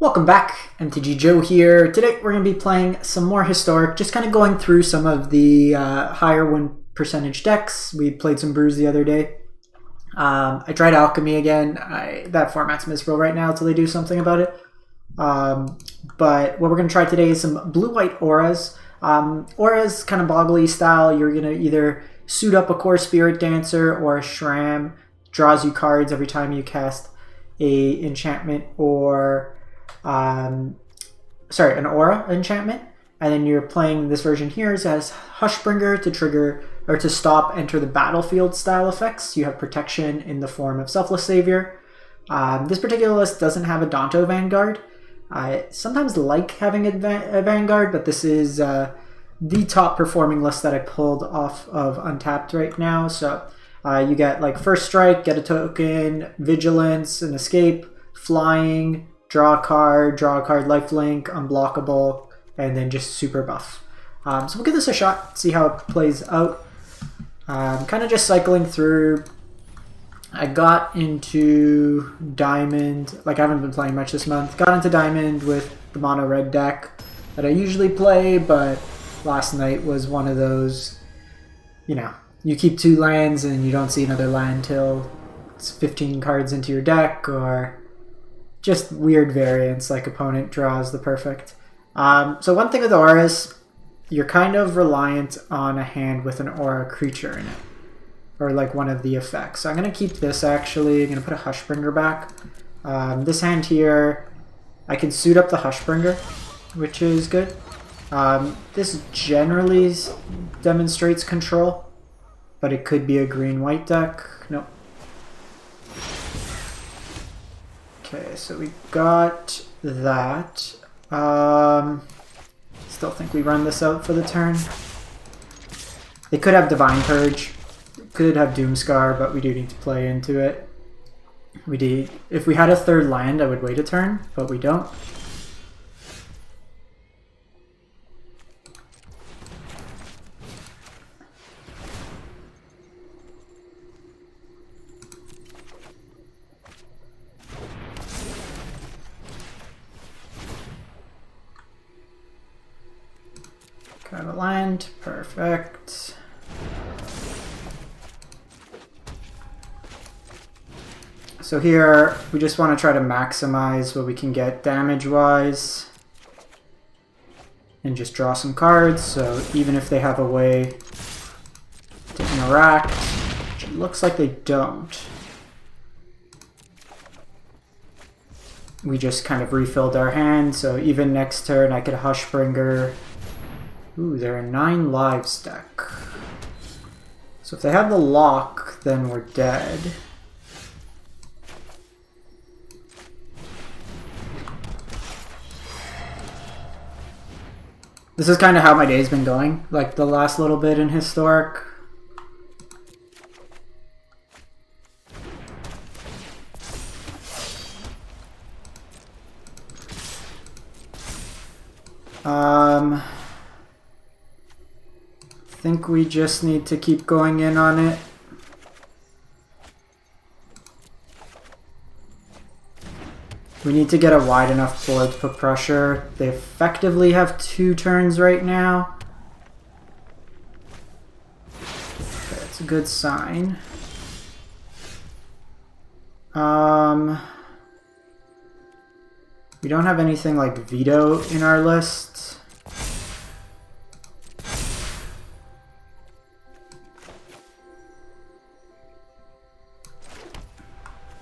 Welcome back, MTG Joe here. Today we're going to be playing some more Historic, just kind of going through some of the higher win percentage decks. We played some Brews the other day. I tried Alchemy again. That format's miserable right now until they do something about it. But what we're going to try today is some blue-white Auras. Auras, kind of boggly style. You're going to either suit up a Core Spirit Dancer or a Shram. Draws you cards every time you cast a enchantment or... an aura enchantment, and then you're playing this version here as Hushbringer to trigger or to stop enter the battlefield style effects. You have protection in the form of Selfless Savior. This particular list doesn't have a Danto Vanguard. I sometimes like having a Vanguard, but this is the top performing list that I pulled off of Untapped right now. So you get like First Strike, get a token, Vigilance, an Escape, Flying, draw a card, lifelink, unblockable, and then just super buff. So we'll give this a shot, see how it plays out. Kind of just cycling through. I got into Diamond, like I haven't been playing much this month. Got into Diamond with the mono red deck that I usually play, but last night was one of those, you know, you keep 2 lands and you don't see another land till it's 15 cards into your deck, or just weird variants like opponent draws the perfect. So one thing with auras, you're kind of reliant on a hand with an aura creature in it, or like one of the effects. So I'm going to keep this actually. I'm going to put a Hushbringer back. This hand here, I can suit up the Hushbringer, which is good. This generally demonstrates control, but it could be a green-white deck. Nope. Okay, so we got that. Still think we run this out for the turn. They could have Divine Purge, could have Doomscar, but we do need to play into it. If we had a third land, I would wait a turn, but we don't. Got a land, perfect. So here, we just want to try to maximize what we can get damage-wise and just draw some cards, so even if they have a way to interact, which it looks like they don't, we just kind of refilled our hand, so even next turn I could Hushbringer. Ooh, they're a 9 lives deck. So if they have the lock, then we're dead. This is kind of how my day's been going, like the last little bit in Historic. I think we just need to keep going in on it. We need to get a wide enough board to put pressure. They effectively have 2 turns right now. Okay, that's a good sign. We don't have anything like Veto in our list.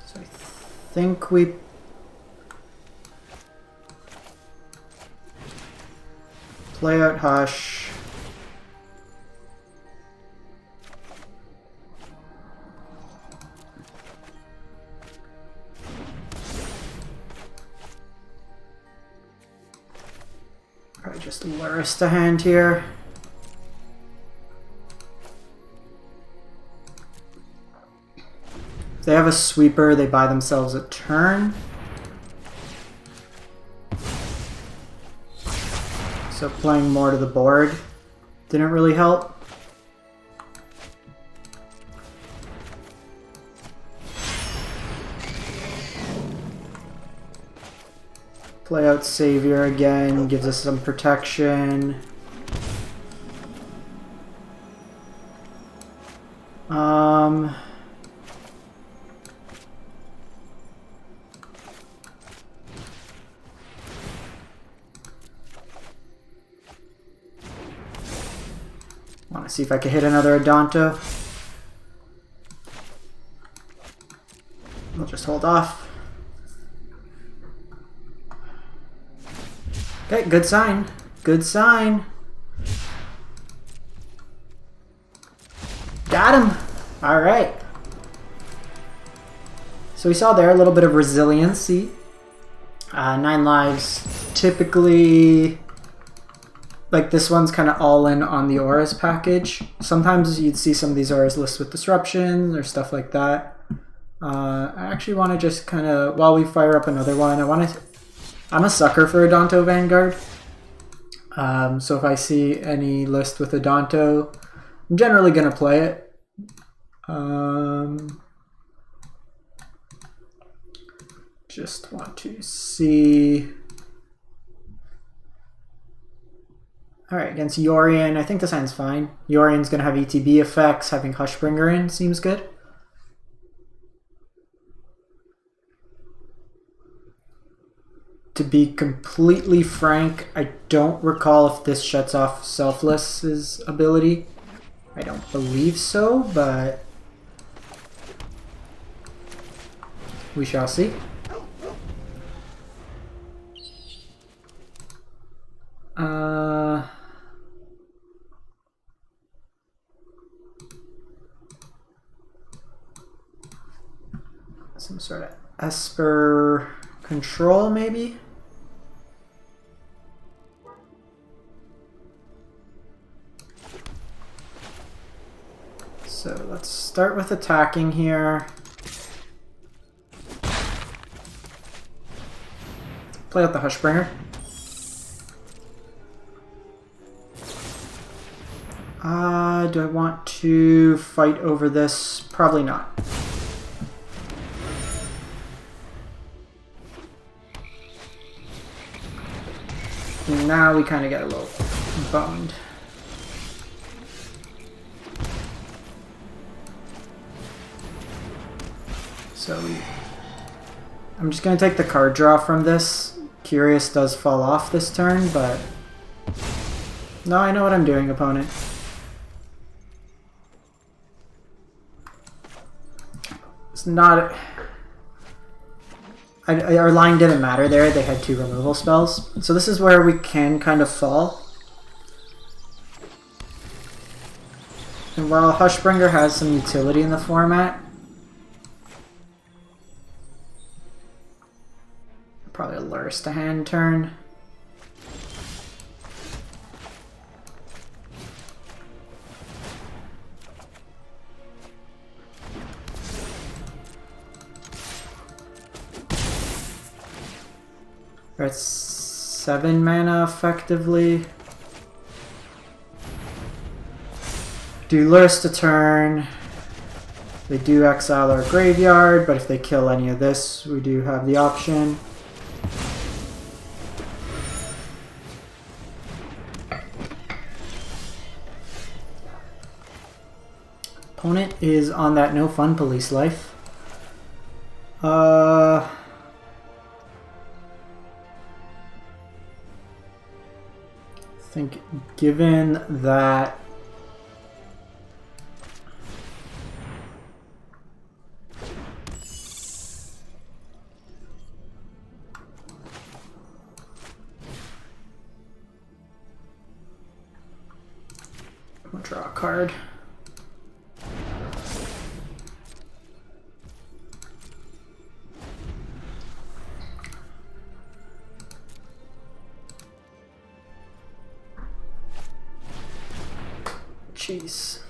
So I think we play out Hush. Probably just Lurist a hand here. If they have a sweeper, they buy themselves a turn. So playing more to the board didn't really help. Play out Savior again, gives us some protection. Want to see if I can hit another Adonto. We'll just hold off. Okay, good sign. Good sign. Got him. All right. So we saw there a little bit of resiliency. 9 lives. Typically, like this one's kind of all in on the Auras package. Sometimes you'd see some of these Auras lists with disruptions or stuff like that. I actually want to just kind of, while we fire up another one, I'm a sucker for Adonto Vanguard. So if I see any list with Adonto, I'm generally going to play it. Just want to see. Alright, against Yorion, I think this hand's fine. Yorion's going to have ETB effects, having Hushbringer in seems good. To be completely frank, I don't recall if this shuts off Selfless's ability. I don't believe so, but we shall see. Some sort of Esper control, maybe? So let's start with attacking here. Play out the Hushbringer. Do I want to fight over this? Probably not. Now we kind of get a little boned. So I'm just going to take the card draw from this. Curious does fall off this turn, but no, I know what I'm doing, opponent. It's not... our line didn't matter there, they had 2 removal spells. So this is where we can kind of fall. And while Hushbringer has some utility in the format, probably a Lurrus to hand turn. We're at 7 mana effectively. Do Lurrus to turn. They do exile our graveyard, but if they kill any of this, we do have the option. Opponent is on that no fun police life. I think given that I'll draw a card. Jeez.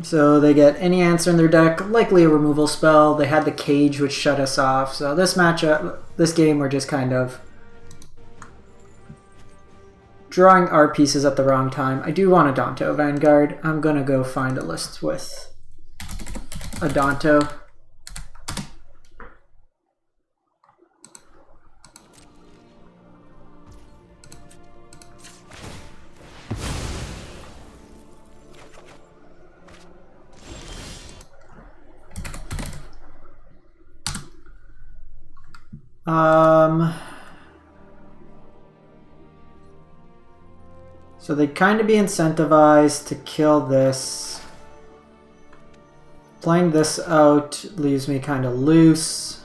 So they get any answer in their deck, likely a removal spell. They had the cage, which shut us off. So this matchup, this game, we're just kind of drawing our pieces at the wrong time. I do want Adonto Vanguard. I'm gonna go find a list with Adonto. So they'd kind of be incentivized to kill this. Playing this out leaves me kind of loose.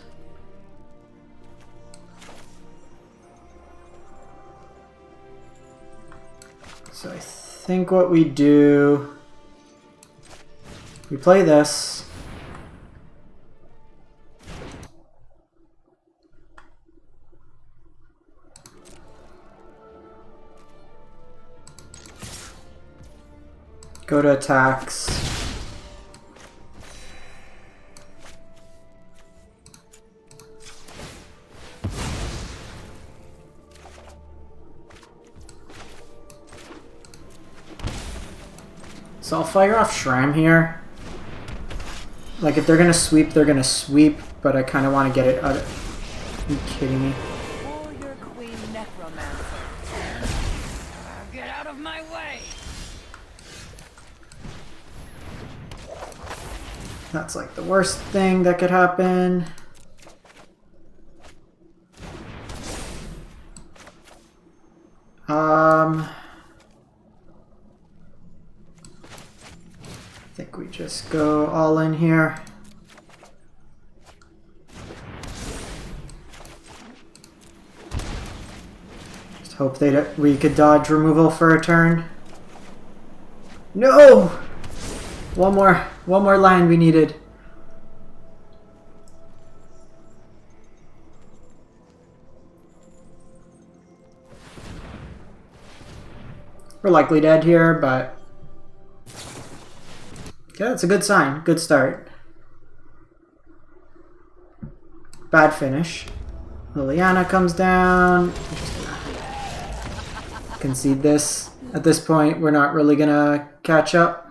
So I think what we do, we play this. Go to attacks. So I'll fire off Shrine here. Like if they're gonna sweep, they're gonna sweep, but I kind of want to get it out of... Are you kidding me? Warrior Queen Necromancer. Get out of my way! That's like the worst thing that could happen. I think we just go all in here. Just hope we could dodge removal for a turn. No! One more line we needed. We're likely dead here, but yeah, that's a good sign. Good start. Bad finish. Liliana comes down. Concede this. At this point, we're not really gonna catch up.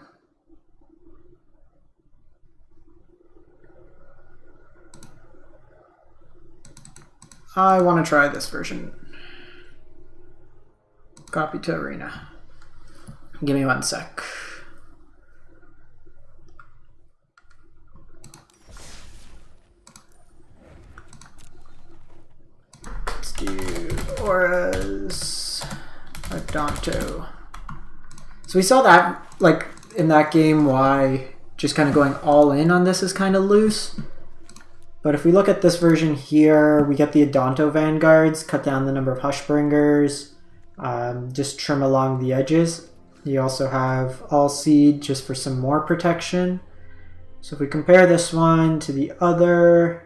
I want to try this version. Copy to arena. Give me 1 sec. Let's do Auras, Adonto. So we saw that, like, in that game, why just kind of going all in on this is kind of loose. But if we look at this version here, we get the Adonto Vanguards, cut down the number of Hushbringers, just trim along the edges. You also have All Seed just for some more protection. So if we compare this one to the other,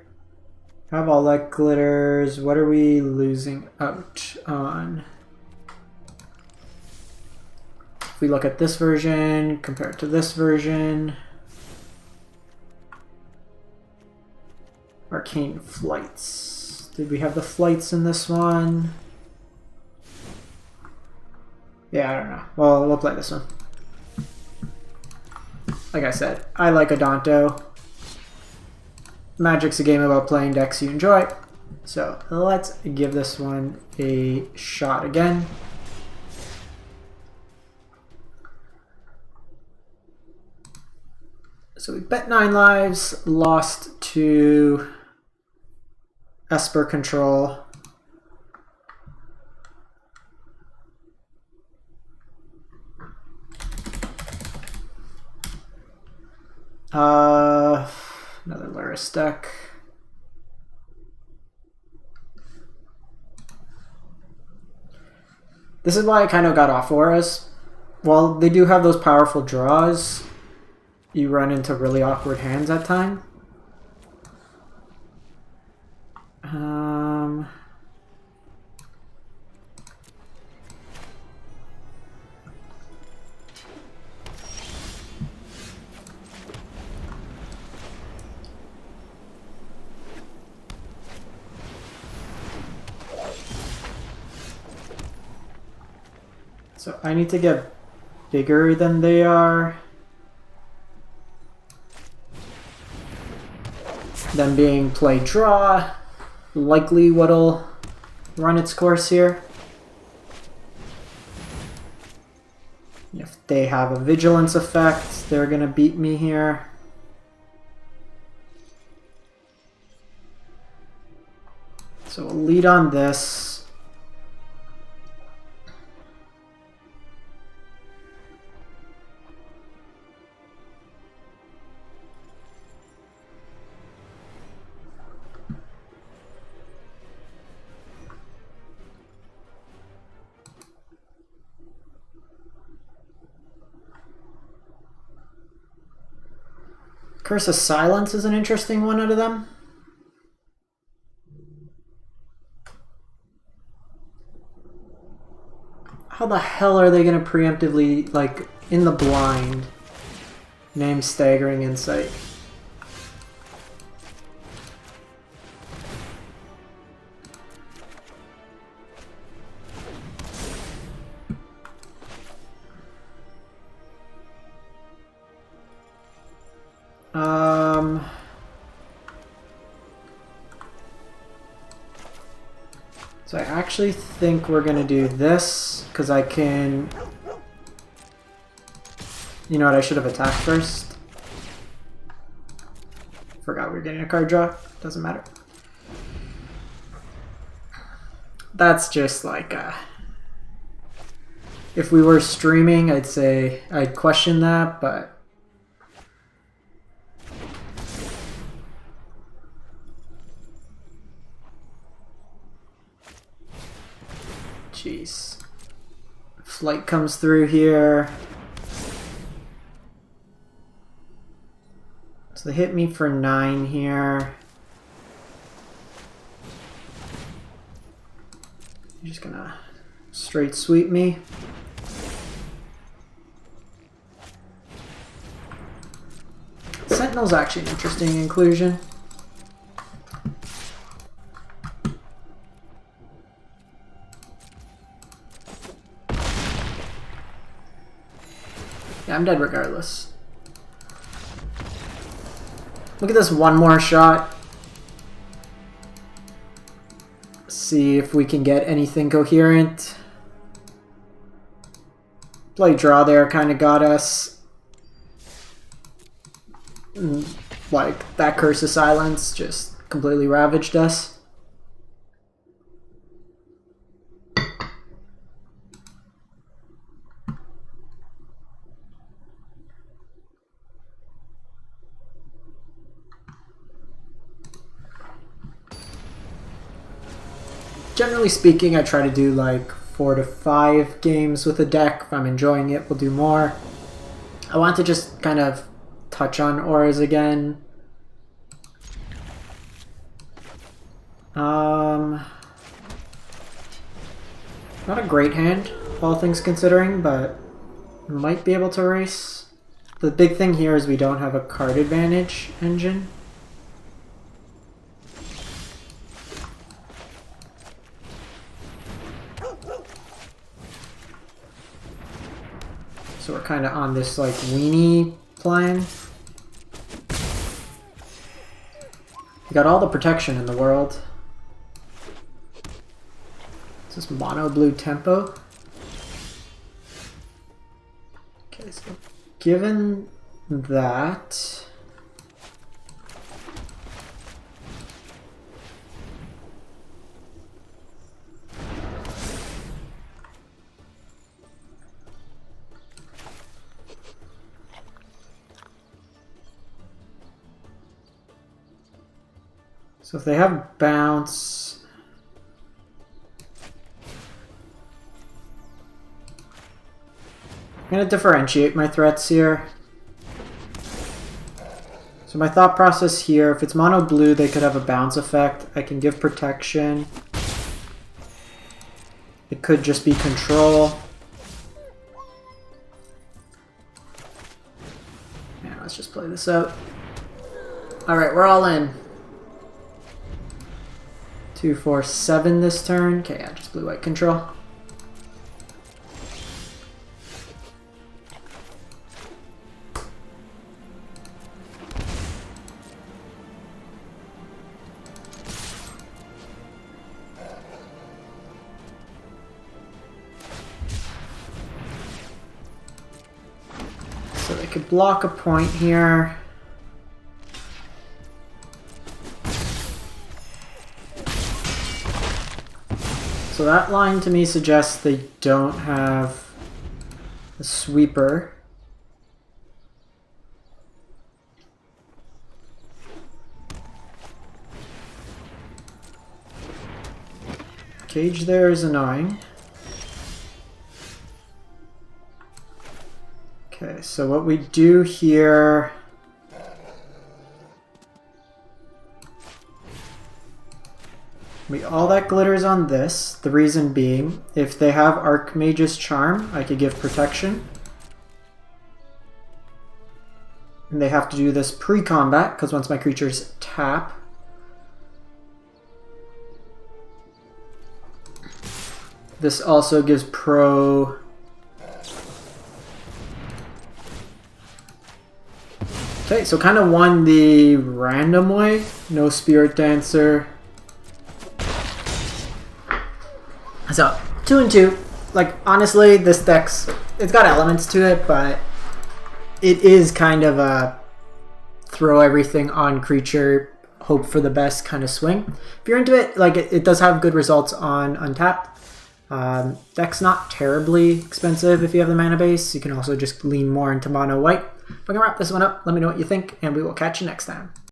have all that glitters, what are we losing out on? If we look at this version, compare it to this version, Arcane Flights. Did we have the flights in this one? Yeah, I don't know. Well, we'll play this one. Like I said, I like Adonto. Magic's a game about playing decks you enjoy. So let's give this one a shot again. So we bet 9 lives, lost to Esper Control. Another Luris deck. This is why I kind of got off Auras. While they do have those powerful draws, you run into really awkward hands at times. So I need to get bigger than they are. Them being play draw, likely what'll run its course here. If they have a vigilance effect, they're gonna beat me here. So lead on this. Curse of Silence is an interesting one out of them. How the hell are they going to preemptively, like, in the blind, name Staggering Insight? So I actually think we're gonna do this because I can. You know what? I should have attacked first. Forgot we were getting a card draw. Doesn't matter. That's just like if we were streaming, I'd say I'd question that, but. Jeez. Flight comes through here. So they hit me for 9 here. You're just gonna straight sweep me. Sentinel's actually an interesting inclusion. Yeah, I'm dead regardless. Look at this one more shot. See if we can get anything coherent. Play draw there kind of got us. Like, that Curse of Silence just completely ravaged us. Generally speaking, I try to do like 4 to 5 games with a deck. If I'm enjoying it, we'll do more. I want to just kind of touch on auras again. Not a great hand, all things considering, but we might be able to race. The big thing here is we don't have a card advantage engine. So we're kind of on this like weenie plan. We got all the protection in the world. Is this mono blue tempo? Okay, so given that, so if they have bounce, I'm going to differentiate my threats here. So my thought process here, if it's mono blue, they could have a bounce effect. I can give protection. It could just be control. Yeah, let's just play this out. Alright, we're all in. 2, 4, 7 this turn. Okay, yeah, just blue-white control. So they could block a point here. So that line to me suggests they don't have a sweeper. Cage there is annoying. Okay, so what we do here... all that glitters on this. The reason being, if they have Archmage's Charm, I could give protection. And they have to do this pre-combat, because once my creatures tap... This also gives pro... Okay, so kind of won the random way. No Spirit Dancer. So, 2 and 2. Like, honestly, this deck's... It's got elements to it, but... It is kind of a... Throw everything on creature, hope for the best kind of swing. If you're into it, like, it does have good results on Untapped. Deck's not terribly expensive if you have the mana base. You can also just lean more into mono white. If I can wrap this one up, let me know what you think, and we will catch you next time.